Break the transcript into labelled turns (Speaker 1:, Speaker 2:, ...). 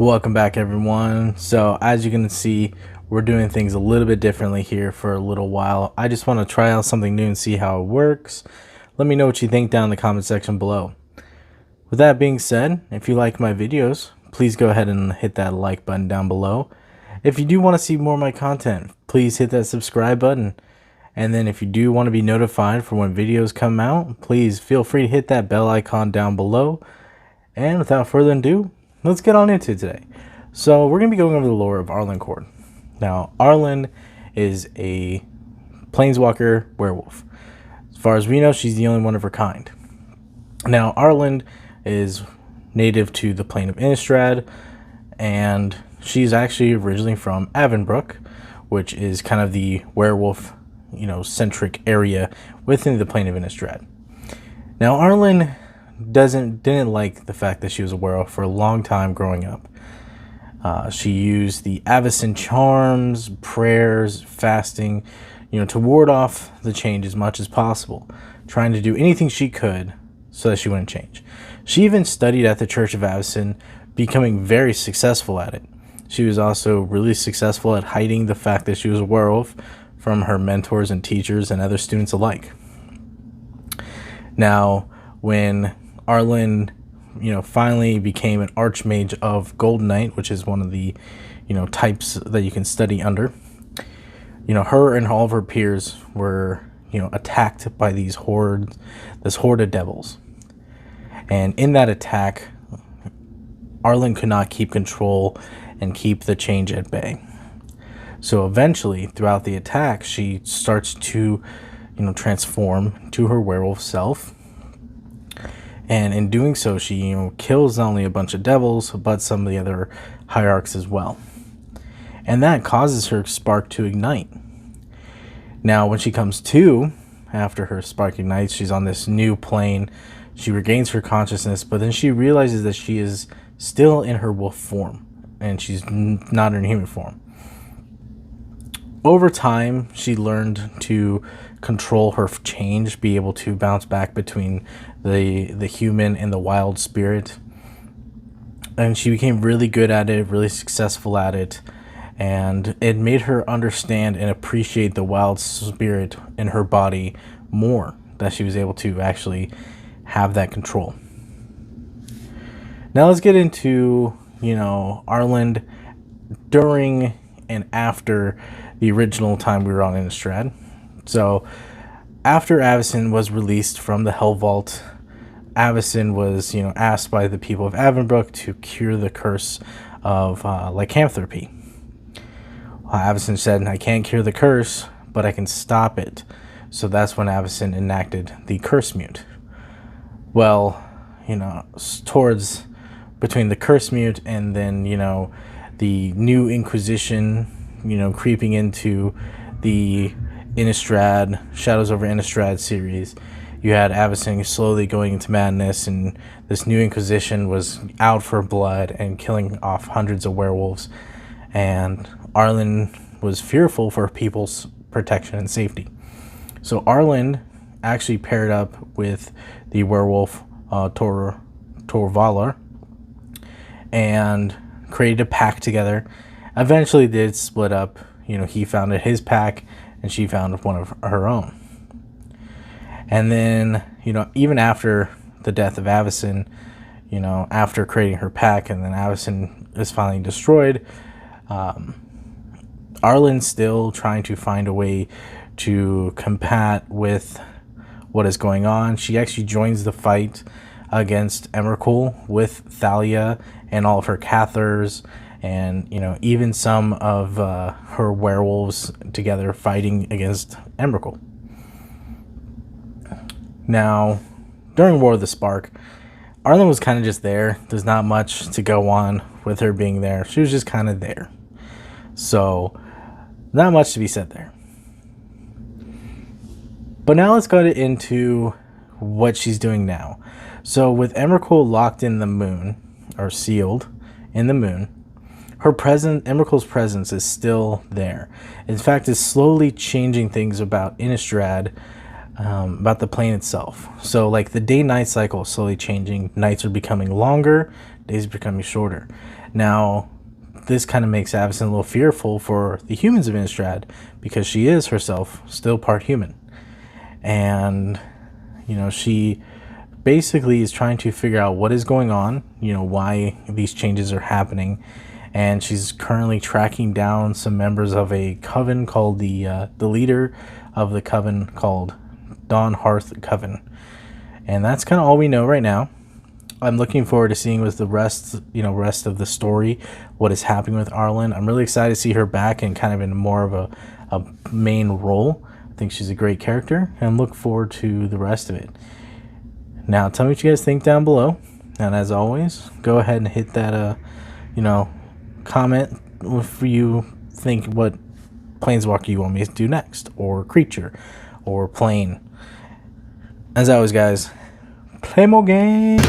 Speaker 1: Welcome back, everyone. So as you can see, we're doing things a little bit differently here for a little while. I just want to try out something new and see how it works. Let me know what you think down in the comment section below. With that being said, if you like my videos, please go ahead and hit that like button down below. If you do want to see more of my content, please hit that subscribe button. And then if you do want to be notified for when videos come out, please feel free to hit that bell icon down below. And without further ado, let's get on into it today. So we're going to be going over the lore of Arlinn. Now, Arlinn is a planeswalker werewolf. As far as we know, she's the only one of her kind. Now, Arlinn is native to the plane of Innistrad, and she's actually originally from Avonbrook, which is kind of the werewolf, centric area within the plane of Innistrad. Now, Arlinn didn't like the fact that she was a werewolf for a long time growing up. She used the Avacyn charms, prayers, fasting, to ward off the change as much as possible, trying to do anything she could so that she wouldn't change. She even studied at the Church of Avacyn, becoming very successful at it. She was also really successful at hiding the fact that she was a werewolf from her mentors and teachers and other students alike. Now, when Arlinn, finally became an Archmage of Golden Knight, which is one of the, types that you can study under. Her and all of her peers were, attacked by this horde of devils. And in that attack, Arlinn could not keep control and keep the change at bay. So eventually, throughout the attack, she starts to, transform to her werewolf self. And in doing so, she, kills not only a bunch of devils, but some of the other hierarchs as well. And that causes her spark to ignite. Now, when she comes to, after her spark ignites, she's on this new plane. She regains her consciousness, but then she realizes that she is still in her wolf form, and she's not in human form. Over time, she learned to control her change, be able to bounce back between the human and the wild spirit. And she became really good at it, really successful at it. And it made her understand and appreciate the wild spirit in her body more, that she was able to actually have that control. Now let's get into, Arlinn during and after the original time we were on Innistrad. So after Avacyn was released from the Hell Vault, Avacyn was, asked by the people of Avonbrook to cure the curse of lycanthropy. Avacyn said, "I can't cure the curse, but I can stop it." So that's when Avacyn enacted the curse mute. Well, towards between the curse mute and then, the new Inquisition, creeping into the Innistrad, Shadows over Innistrad series, you had Avacyn slowly going into madness, and this new Inquisition was out for blood and killing off hundreds of werewolves. And Arlinn was fearful for people's protection and safety. So Arlinn actually paired up with the werewolf Torvalar and created a pack together. Eventually did split up. He founded his pack and she found one of her own. And then, even after the death of Avacyn, after creating her pack and then Avacyn is finally destroyed, Arlynn's still trying to find a way to combat with what is going on. She actually joins the fight against Emrakul with Thalia and all of her Cathars, and even some of her werewolves together fighting against Emrakul. Now, during War of the Spark, Arlinn was kind of just there. There's not much to go on with her being there. She was just kind of there. So, not much to be said there. But now let's go into what she's doing now. So with Emrakul locked in the moon, or sealed in the moon, Emrakul's presence is still there. In fact, it's slowly changing things about Innistrad, about the plane itself. So like the day-night cycle is slowly changing. Nights are becoming longer, days are becoming shorter. Now, this kind of makes Avacyn a little fearful for the humans of Innistrad, because she is herself still part human. And, you know, she basically is trying to figure out what is going on, you know, why these changes are happening. And she's currently tracking down some members of a coven called the leader of the coven called Dawn Hearth Coven. And that's kind of all we know right now. I'm looking forward to seeing with the rest of the story, what is happening with Arlinn. I'm really excited to see her back and kind of in more of a main role. I think she's a great character, and look forward to the rest of it. Now, tell me what you guys think down below. And as always, go ahead and hit that, comment if you think what planeswalker you want me to do next, or creature, or plane. As always, guys, play more games.